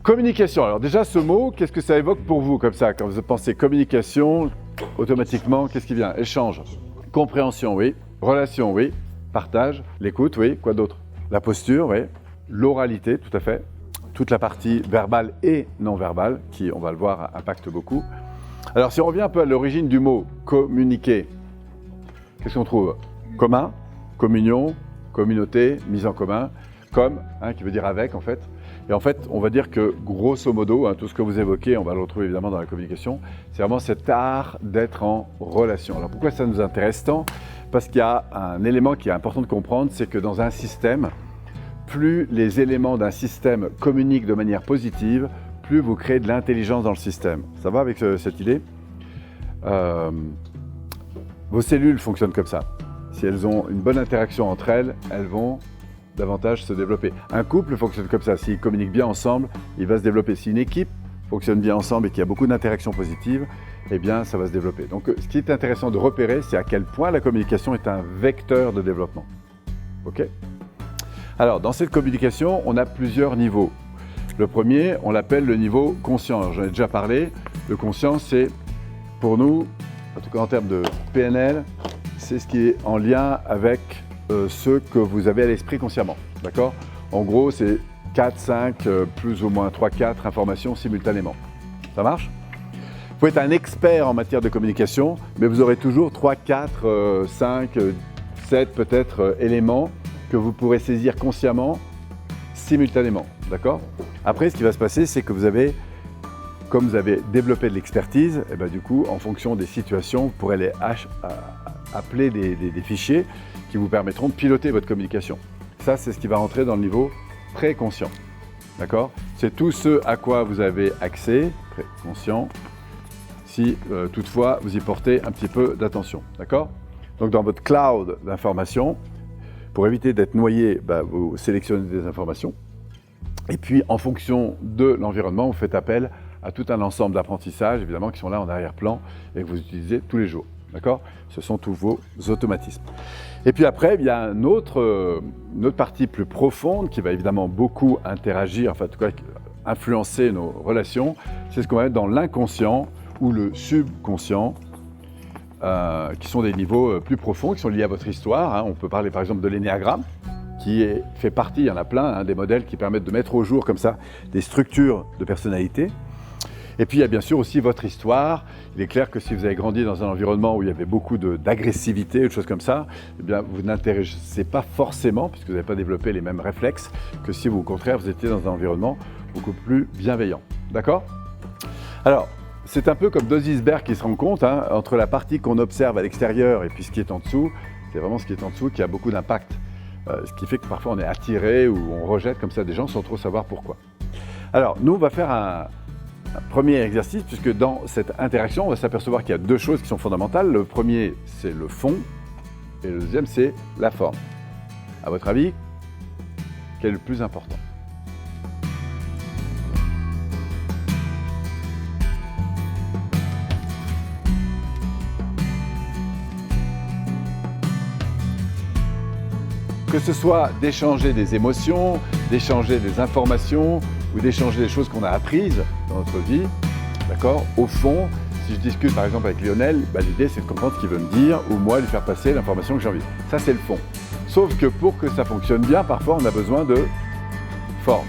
Communication. Alors déjà, ce mot, qu'est-ce que ça évoque pour vous comme ça? Quand vous pensez communication, automatiquement, qu'est-ce qui vient? Échange, compréhension, oui. Relation, oui. Partage, l'écoute, oui. Quoi d'autre? La posture, oui. L'oralité, tout à fait. Toute la partie verbale et non verbale, qui, on va le voir, impacte beaucoup. Alors, si on revient un peu à l'origine du mot communiquer, qu'est-ce qu'on trouve? Commun, communion, communauté, mise en commun, comme, qui veut dire avec en fait. Et en fait, on va dire que grosso modo, tout ce que vous évoquez, on va le retrouver évidemment dans la communication, c'est vraiment cet art d'être en relation. Alors pourquoi ça nous intéresse tant? Parce qu'il y a un élément qui est important de comprendre, c'est que dans un système, plus les éléments d'un système communiquent de manière positive, plus vous créez de l'intelligence dans le système. Ça va avec cette idée? Vos cellules fonctionnent comme ça. Si elles ont une bonne interaction entre elles, elles vont davantage se développer. Un couple fonctionne comme ça. S'ils communiquent bien ensemble, il va se développer. Si une équipe fonctionne bien ensemble et qu'il y a beaucoup d'interactions positives, eh bien, ça va se développer. Donc, ce qui est intéressant de repérer, c'est à quel point la communication est un vecteur de développement. OK? Alors, dans cette communication, on a plusieurs niveaux. Le premier, on l'appelle le niveau conscient. J'en ai déjà parlé. Le conscient, c'est, pour nous, en tout cas en termes de PNL, c'est ce qui est en lien avec ce que vous avez à l'esprit consciemment. D'accord? En gros, c'est 4, 5, plus ou moins 3, 4 informations simultanément. Ça marche? Vous pouvez être un expert en matière de communication, mais vous aurez toujours 3, 4, 5, 7 peut-être éléments que vous pourrez saisir consciemment, simultanément. D'accord? Après, ce qui va se passer, c'est que vous avez, comme vous avez développé de l'expertise, et bien, du coup, en fonction des situations, vous pourrez les appeler des fichiers qui vous permettront de piloter votre communication. Ça, c'est ce qui va rentrer dans le niveau préconscient. D'accord? C'est tout ce à quoi vous avez accès, préconscient, si toutefois vous y portez un petit peu d'attention. D'accord? Donc dans votre cloud d'informations, pour éviter d'être noyé, vous sélectionnez des informations. Et puis en fonction de l'environnement, vous faites appel à tout un ensemble d'apprentissages, évidemment, qui sont là en arrière-plan et que vous utilisez tous les jours. D'accord? Ce sont tous vos automatismes. Et puis après, il y a une autre partie plus profonde qui va évidemment beaucoup interagir, enfin en tout cas influencer nos relations. C'est ce qu'on va mettre dans l'inconscient ou le subconscient, qui sont des niveaux plus profonds, qui sont liés à votre histoire. On peut parler par exemple de l'énéagramme, qui fait partie, il y en a plein, des modèles qui permettent de mettre au jour comme ça des structures de personnalité. Et puis il y a bien sûr aussi votre histoire. Il est clair que si vous avez grandi dans un environnement où il y avait beaucoup d'agressivité, ou de choses comme ça, eh bien, vous n'intéressez pas forcément, puisque vous n'avez pas développé les mêmes réflexes, que si vous, au contraire, vous étiez dans un environnement beaucoup plus bienveillant. D'accord? Alors, c'est un peu comme deux icebergs qui se rencontrent, entre la partie qu'on observe à l'extérieur et puis ce qui est en dessous. C'est vraiment ce qui est en dessous qui a beaucoup d'impact. Ce qui fait que parfois on est attiré ou on rejette comme ça des gens sans trop savoir pourquoi. Alors, nous, on va faire un premier exercice, puisque dans cette interaction, on va s'apercevoir qu'il y a deux choses qui sont fondamentales. Le premier, c'est le fond, et le deuxième, c'est la forme. À votre avis, quel est le plus important? Que ce soit d'échanger des émotions, d'échanger des informations ou d'échanger des choses qu'on a apprises dans notre vie, d'accord? Au fond, si je discute par exemple avec Lionel, l'idée c'est de comprendre ce qu'il veut me dire ou moi lui faire passer l'information que j'ai envie. Ça c'est le fond. Sauf que pour que ça fonctionne bien, parfois on a besoin de forme.